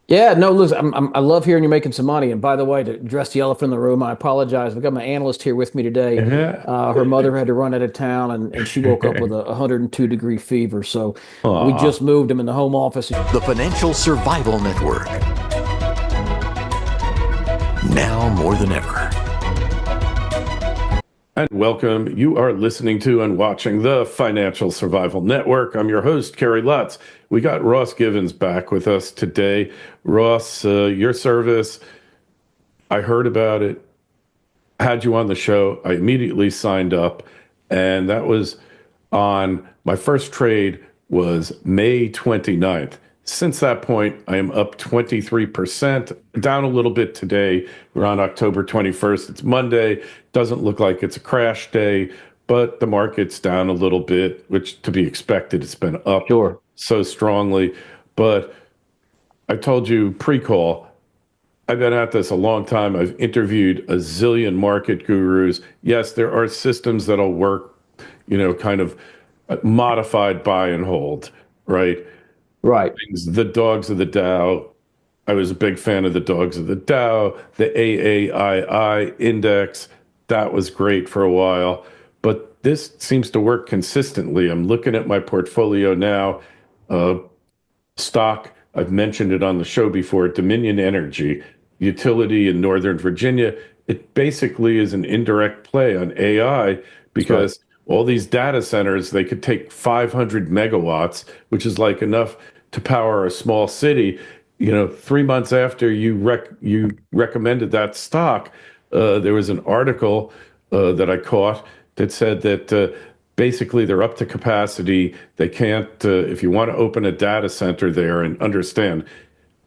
Yeah, no, listen, I love hearing you're making some money. And by the way, to address the elephant in the room, I apologize. I've got my analyst here with me today. Yeah. Her mother had to run out of town and she woke up with a 102-degree fever. So we Aw. just moved him in the home office. The Financial Survival Network. Now more than ever. And welcome. You are listening to and watching the Financial Survival Network. I'm your host, Kerry Lutz. We got Ross Givens back with us today. Ross, your service, I heard about it, had you on the show. I immediately signed up, and that was on my first trade was May 29th. Since that point, I am up 23%, down a little bit today. We're on October 21st. It's Monday. Doesn't look like it's a crash day, but the market's down a little bit, which to be expected. It's been up Sure. so strongly. But I told you pre-call, I've been at this a long time. I've interviewed a zillion market gurus. Yes, there are systems that'll work, kind of modified buy and hold, right? Right. The dogs of the Dow. I was a big fan of the dogs of the Dow, the AAII index. That was great for a while. But this seems to work consistently. I'm looking at my portfolio now. Stock, I've mentioned it on the show before, Dominion Energy, utility in Northern Virginia. It basically is an indirect play on AI because all these data centers, they could take 500 megawatts, which is like enough to power a small city. 3 months after you recommended that stock, there was an article that I caught that said that basically they're up to capacity. They can't, if you want to open a data center there, and understand,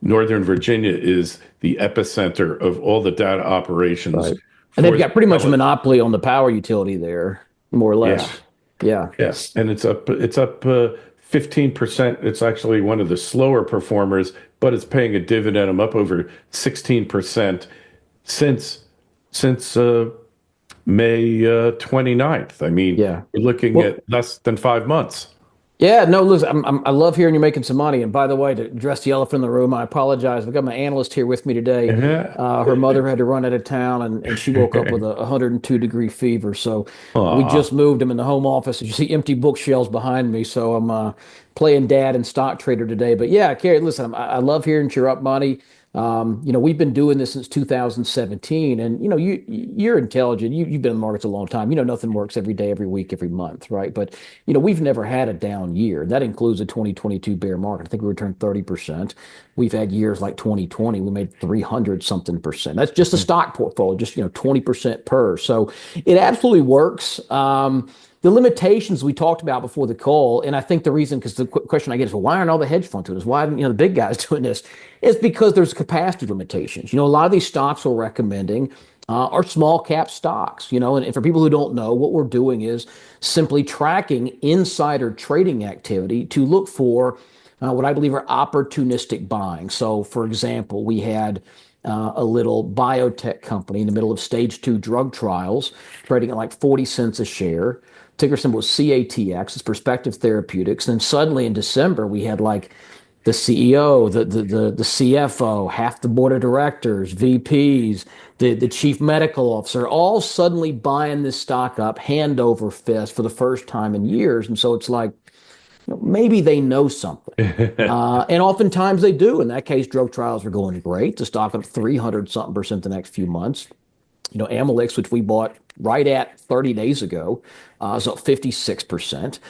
Northern Virginia is the epicenter of all the data operations. Right. And they've got pretty much a monopoly on the power utility there, more or less. Yeah. Yeah. Yes, and it's up 15%. It's actually one of the slower performers, but it's paying a dividend. I'm up over 16% since May 29th. I mean, Yeah. we're looking at less than 5 months. Yeah, no, listen, I love hearing you're making some money. And by the way, to address the elephant in the room, I apologize. I've got my analyst here with me today. Yeah. Her mother had to run out of town and she woke up with a 102-degree fever. So we Aw. just moved him in the home office. You see empty bookshelves behind me. So I'm playing dad and stock trader today. But yeah, Kerry, listen, I love hearing you're up money. We've been doing this since 2017, and you're intelligent. You've been in the markets a long time. Nothing works every day, every week, every month, right? But we've never had a down year. That includes a 2022 bear market. I think we returned 30%. We've had years like 2020, we made 300 something percent. That's just a stock portfolio, just 20% per. So it absolutely works. The limitations we talked about before the call, and I think the reason, because the question I get is, well, why aren't all the hedge funds doing this? Why aren't the big guys doing this? It's because there's capacity limitations. A lot of these stocks we're recommending are small cap stocks. And for people who don't know, what we're doing is simply tracking insider trading activity to look for what I believe are opportunistic buying. So, for example, we had a little biotech company in the middle of stage 2 drug trials trading at like 40 cents a share. Ticker symbol was CATX, it's Perspective Therapeutics. And then suddenly in December, we had like the CEO, the CFO, half the board of directors, VPs, the chief medical officer, all suddenly buying this stock up hand over fist for the first time in years. And so it's like, maybe they know something. And oftentimes they do. In that case, drug trials are going great. The stock up 300 something percent the next few months. Amelix, which we bought right at 30 days ago, is up 56%.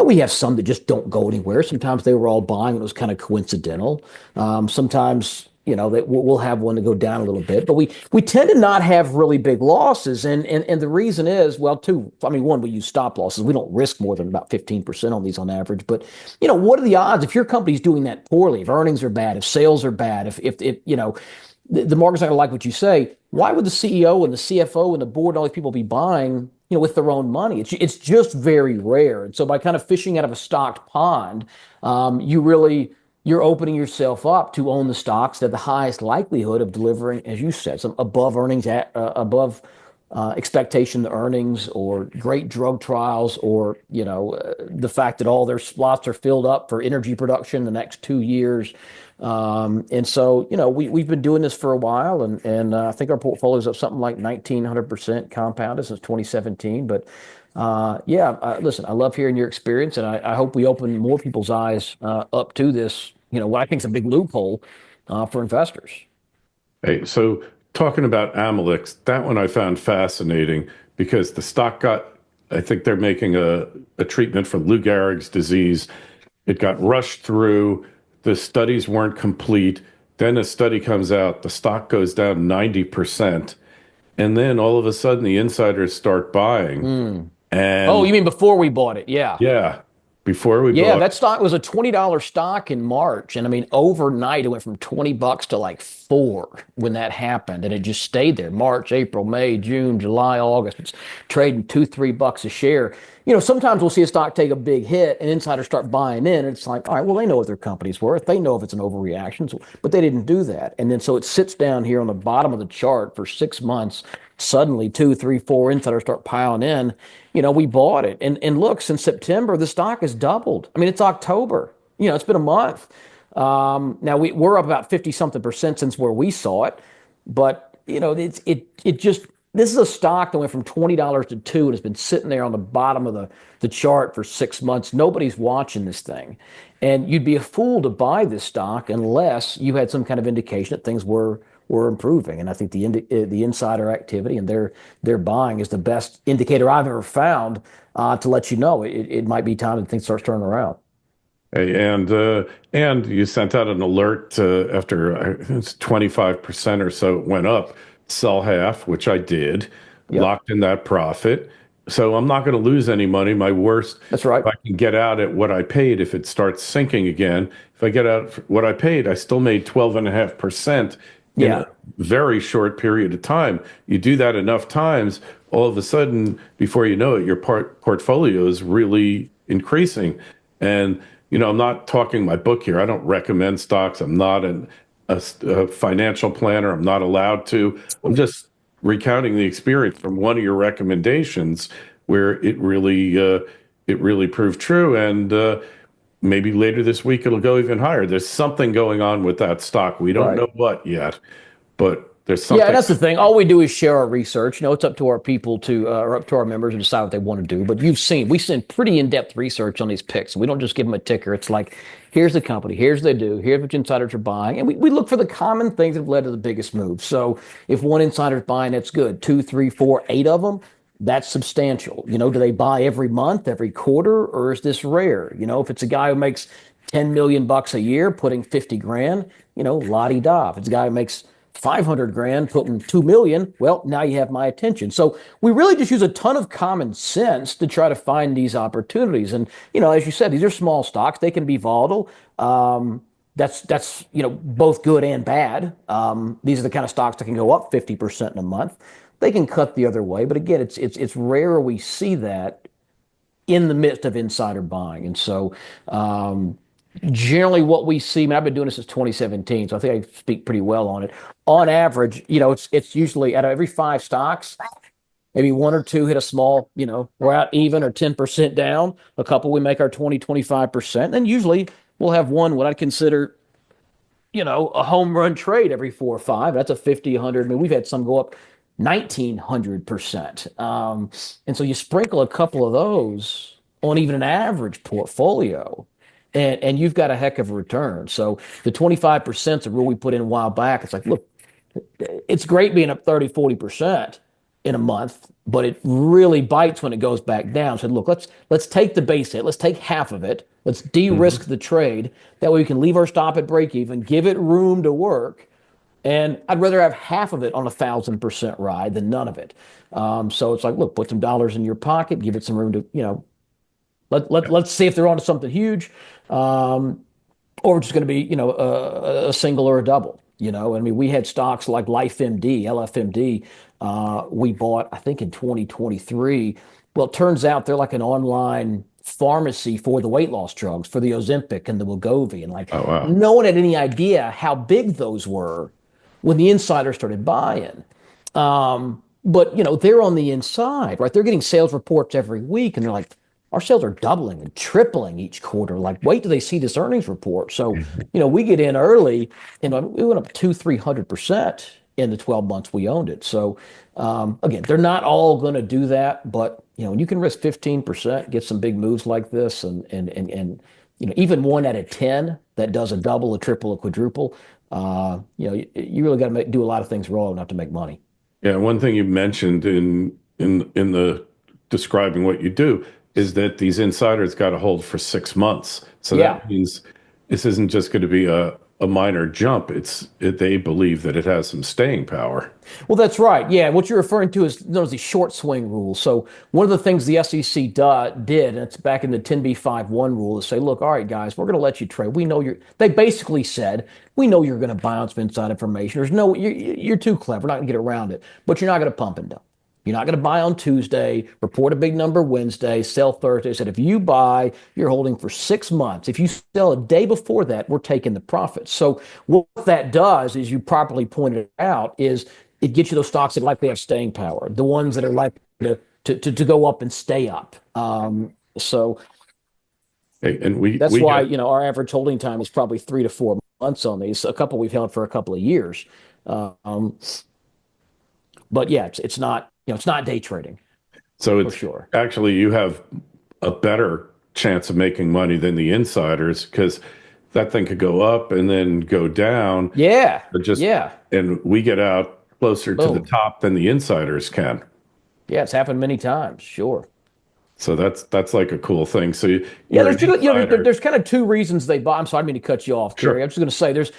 We have some that just don't go anywhere. Sometimes they were all buying. It was kind of coincidental. Sometimes, we'll have one to go down a little bit, but we tend to not have really big losses. And the reason is, well, one, we use stop losses. We don't risk more than about 15% on these on average. But, what are the odds if your company's doing that poorly, if earnings are bad, if sales are bad, if the market's not going to like what you say, why would the CEO and the CFO and the board and all these people be buying, with their own money? It's just very rare. And so by kind of fishing out of a stocked pond, you're opening yourself up to own the stocks that have the highest likelihood of delivering, as you said, some above earnings, above expectation earnings, or great drug trials, or the fact that all their slots are filled up for energy production the next 2 years. And so, we've been doing this for a while, and I think our portfolio is up something like 1,900% compounded since 2017. But yeah, listen, I love hearing your experience, and I hope we open more people's eyes up to this, what I think is a big loophole for investors. Hey, so talking about Amelix, that one I found fascinating because the stock got, I think they're making a treatment for Lou Gehrig's disease. It got rushed through. The studies weren't complete. Then a study comes out, the stock goes down 90%. And then all of a sudden the insiders start buying. Oh, And you mean before we bought it? Yeah. yeah, before we Yeah, bought, that stock was a $20 stock in March. And I mean, overnight it went from 20 bucks to like 4 when that happened. And it just stayed there. March, April, May, June, July, August. It's trading 2, 3 bucks a share. Sometimes we'll see a stock take a big hit and insiders start buying in. And it's like, all right, well, they know what their company's worth. They know if it's an overreaction, but they didn't do that. And then so it sits down here on the bottom of the chart for 6 months. Suddenly 2, 3, 4 insiders start piling in. We bought it. And look, since September, the stock has doubled. I mean, it's October. It's been a month. Now we're up about 50 something percent since where we saw it. But, it just, this is a stock that went from $20 to 2 and has been sitting there on the bottom of the chart for 6 months. Nobody's watching this thing. And you'd be a fool to buy this stock unless you had some kind of indication that things were improving. And I think the insider activity and their buying is the best indicator I've ever found to let you know it might be time that things start turning around. hey, and you sent out an alert after it's 25% or so it went up, sell half, which I did, Yep. locked in that profit. So I'm not going to lose any money. My worst, That's right. if I can get out at what I paid, if it starts sinking again, if I get out what I paid, I still made 12.5% in Yeah. a very short period of time. You do that enough times, all of a sudden, before you know it, your portfolio is really increasing. And, I'm not talking my book here. I don't recommend stocks. I'm not a financial planner. I'm not allowed to. I'm just recounting the experience from one of your recommendations where it really proved true. And maybe later this week it'll go even higher. There's something going on with that stock. We don't Right. know what yet, but there's Yeah, something. and that's the thing. All we do is share our research. It's up to our people or up to our members to decide what they want to do. But we send pretty in-depth research on these picks. We don't just give them a ticker. It's like, here's the company, here's what they do, here's what insiders are buying. And we look for the common things that have led to the biggest move. So if one insider's buying, that's good. 2, 3, 4, 8 of them, that's substantial. Do they buy every month, every quarter, or is this rare? If it's a guy who makes 10 million bucks a year, putting 50 grand, la-di-da. If it's a guy who makes 500 grand, putting 2 million, well, now you have my attention. So we really just use a ton of common sense to try to find these opportunities. And, as you said, these are small stocks. They can be volatile. That's both good and bad. These are the kind of stocks that can go up 50% in a month. They can cut the other way. But again, it's rare we see that in the midst of insider buying. And so, generally what we see, I mean, I've been doing this since 2017, so I think I speak pretty well on it. On average, it's usually out of every 5 stocks, maybe 1 or 2 hit a small, we're out even or 10% down. A couple we make our 20, 25%. And usually we'll have one, what I consider, a home run trade every 4 or 5. That's a 50, 100. I mean, we've had some go up 1,900%. And so you sprinkle a couple of those on even an average portfolio, and you've got a heck of a return. So the 25% is a rule we put in a while back. It's like, look, it's great being up 30, 40% in a month, but it really bites when it goes back down. So look, let's take the base hit. Let's take half of it. Let's de-risk the trade. That way we can leave our stop at break even, give it room to work. And I'd rather have half of it on 1,000% ride than none of it. So it's like, look, put some dollars in your pocket, give it some room to, let's see if they're onto something huge, or it's just going to be, a single or a double. I mean, we had stocks like LifeMD, LFMD, we bought, I think, in 2023. Well, it turns out they're like an online pharmacy for the weight loss drugs, for the Ozempic and the Wegovy, and Oh, wow. no one had any idea how big those were when the insiders started buying. But they're on the inside, right? They're getting sales reports every week, and they're like, our sales are doubling and tripling each quarter. Like, wait till they see this earnings report. So, we get in early, we went up 300% in the 12 months we owned it. So, again, they're not all going to do that, but when you can risk 15%, get some big moves like this, and even 1 out of 10 that does a double, a triple, a quadruple, you really got to do a lot of things wrong not to make money. Yeah, one thing you mentioned in the describing what you do is that these insiders got to hold for 6 months. So that means this isn't just going to be a minor jump. They believe that it has some staying power. Well, that's right. Yeah, what you're referring to is known as the short swing rule. So one of the things the SEC did, and it's back in the 10b5-1 rule, is say, look, all right, guys, we're going to let you trade. We know they basically said, we know you're going to buy on some inside information. You're too clever. We're not going to get around it, but you're not going to pump and dump. You're not going to buy on Tuesday, report a big number Wednesday, sell Thursday. Said if you buy, you're holding for 6 months. If you sell a day before that, we're taking the profits. So what that does, as you properly pointed out, is it gets you those stocks that likely have staying power, the ones that are likely to go up and stay up. So that's why our average holding time is probably 3 to 4 months on these. A couple we've held for a couple of years. But yeah, it's not. It's not day trading. So it's for sure. Actually, you have a better chance of making money than the insiders because that thing could go up and then go down. Yeah. And we get out closer to the top than the insiders can. Yeah, it's happened many times. Sure. So that's like a cool thing. So there's kind of two reasons they buy. I'm sorry, I didn't mean to cut you off, Kerry. Sure. I'm just going to say there's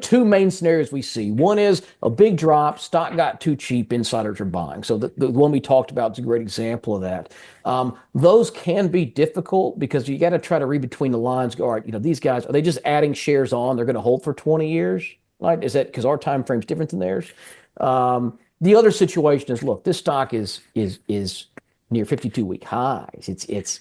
two main scenarios we see. One is a big drop, stock got too cheap, insiders are buying. So the one we talked about is a great example of that. Those can be difficult because you got to try to read between the lines. Go, all right, these guys, are they just adding shares on? They're going to hold for 20 years? Right? Is that because our time frame's different than theirs? The other situation is, look, this stock is near 52-week highs. It's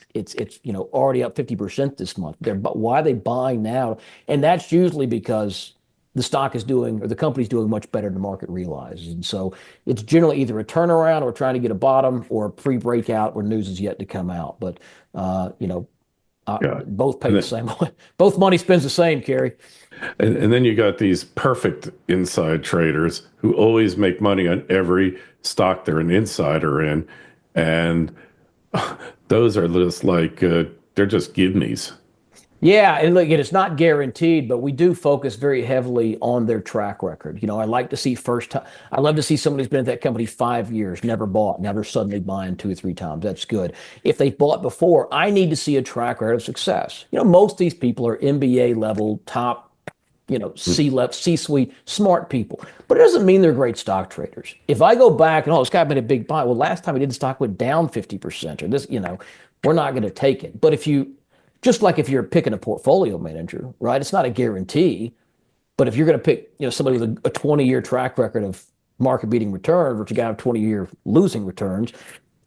already up 50% this month. Why are they buying now? And that's usually because the stock is doing, or the company's doing much better than the market realizes. And so it's generally either a turnaround or trying to get a bottom or a pre-breakout where news is yet to come out. But both pay the same way. Both money spends the same, Kerry. And then you got these perfect inside traders who always make money on every stock they're an insider in. And those are just like, they're just give-me's. Yeah, and look, it's not guaranteed, but we do focus very heavily on their track record. I like to see I love to see somebody who's been at that company 5 years, never bought, now they're suddenly buying 2 or 3 times. That's good. If they bought before, I need to see a track record of success. Most of these people are MBA level, top, C-level, C-suite, smart people. But it doesn't mean they're great stock traders. If I go back and, this guy made a big buy, well, last time he did, the stock went down 50%, or this, we're not going to take it. But just like if you're picking a portfolio manager, right? It's not a guarantee. But if you're going to pick, somebody with a 20-year track record of market-beating returns, or you got a 20-year losing returns,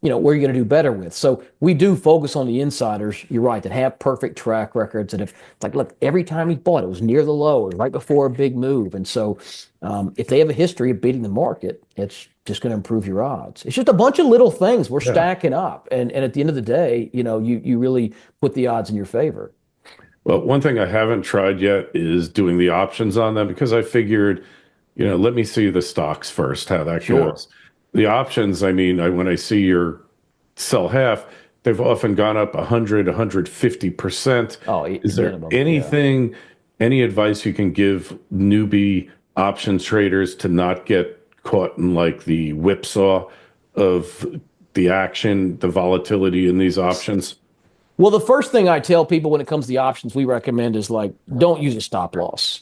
where are you going to do better with? So we do focus on the insiders, you're right, that have perfect track records. And look, every time he bought, it was near the low or right before a big move. And so if they have a history of beating the market, it's just going to improve your odds. It's just a bunch of little things we're stacking up. And at the end of the day, you really put the odds in your favor. Well, one thing I haven't tried yet is doing the options on them because I figured, let me see the stocks first, how that goes. The options, when I see your sell half, they've often gone up 100, 150%. Oh, is there anything, any advice you can give newbie options traders to not get caught in like the whipsaw of the action, the volatility in these options? Well, the first thing I tell people when it comes to the options we recommend is don't use a stop loss.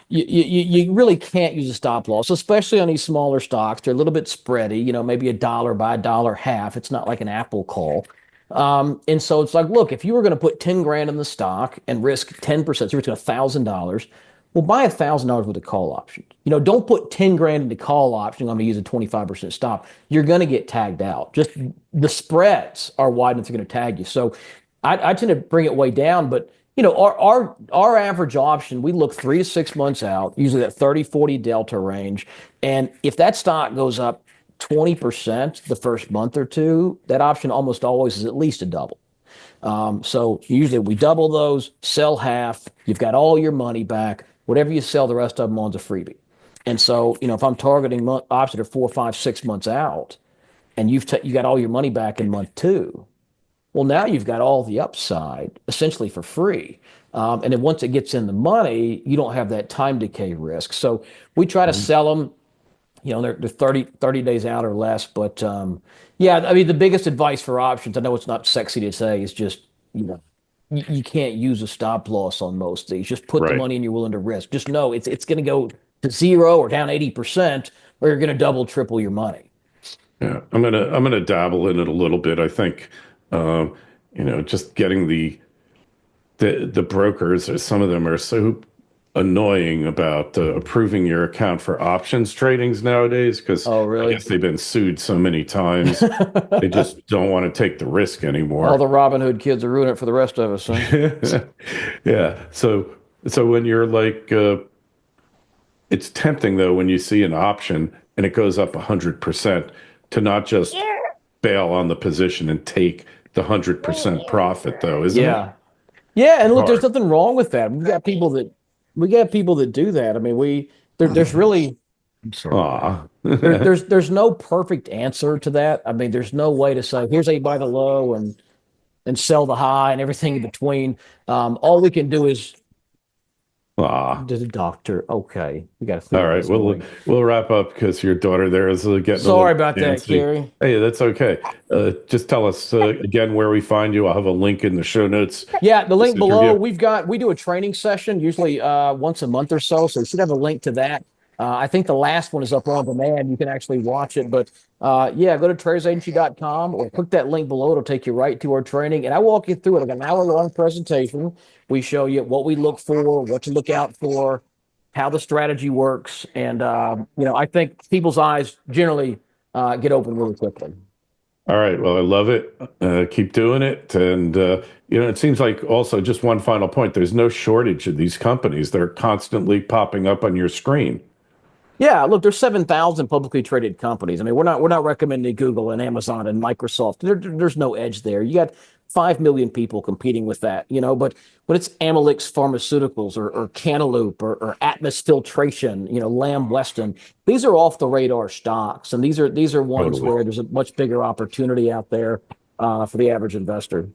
You really can't use a stop loss, especially on these smaller stocks. They're a little bit spready, maybe $1 by $1.50. It's not like an Apple call. And so it's like, look, if you were going to put 10 grand in the stock and risk 10%, so you're risking $1,000, well, buy $1,000 with a call option. Don't put 10 grand into call option. I'm going to use a 25% stop. You're going to get tagged out. Just the spreads are wide enough they're going to tag you. So I tend to bring it way down, but our average option, we look 3 to 6 months out, usually that 30-40 delta range. And if that stock goes up 20% the first month or two, that option almost always is at least a double. So usually we double those, sell half, you've got all your money back. Whatever you sell, the rest of them on's a freebie. And so, if I'm targeting options that are 4, 5, 6 months out, and you got all your money back in month two, well, now you've got all the upside essentially for free. And then once it gets in the money, you don't have that time decay risk. So we try to sell them, they're 30 days out or less. But yeah, I mean, the biggest advice for options, I know it's not sexy to say, is just, you can't use a stop loss on most of these. Just put the Right. money in you're willing to risk. Just know it's going to go to zero or down 80%, or you're going to double, triple your money. Yeah, I'm gonna dabble in it a little bit. I think, just getting the brokers, or some of them are so annoying about approving your account for options tradings nowadays, because Oh, I really? guess they've been sued so many times. They just don't want to take the risk All anymore. the Robin Hood kids are ruining it for the rest of us, huh? Yeah. So when you're like, it's tempting though when you see an option and it goes up 100% to not just bail on the position and take the 100% profit though, isn't it? Yeah. Yeah, and look, there's Hard. nothing wrong with that. We got people that do that. I mean, there's really Aw. there's no perfect answer to that. I mean, there's no way to say here's how you buy the low and sell the high and everything in between. All we can do is Aw. to the doctor. Okay, we got to All figure right, this we'll morning. we'll wrap up because your daughter there is getting a Sorry little about that, antsy. Kerry. Hey, that's okay. Just tell us again where we find you. I'll have a link in the show notes. Yeah, the This link below. interview. We do a training session usually once a month or so. So you should have a link to that. I think the last one is up on demand. You can actually watch it. But yeah, go to tradersagency.com or click that link below. It'll take you right to our training. And I walk you through it, like an hour-long presentation. We show you what we look for, what to look out for, how the strategy works. And, I think people's eyes generally get open really quickly. All right. Well, I love it. Keep doing it. And, it seems like also just one final point. There's no shortage of these companies. They're constantly popping up on your screen. Yeah, look, there's 7,000 publicly traded companies. I mean, we're not recommending Google and Amazon and Microsoft. There's no edge there. You got 5 million people competing with that, but when it's Amelix Pharmaceuticals or Cantaloupe or Atmos Filtration, Lamb Weston, these are off the radar stocks. And these are ones Totally. where there's a much bigger opportunity out there for the average investor.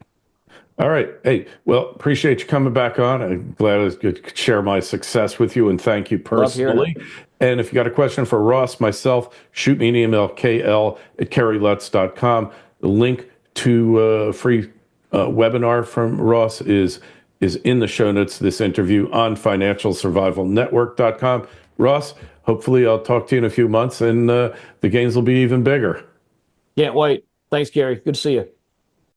All right. Hey, well, appreciate you coming back on. I'm glad I could share my success with you and thank you Love hearing personally. And if you got a question for Ross, myself, shoot me an email, kl@kerrylutz.com. The link to a free webinar from Ross is in the show notes of this interview on financialsurvivalnetwork.com. Ross, hopefully I'll talk to you in a few months and the gains will be even bigger. Can't wait. Thanks, Gary. Good to see you.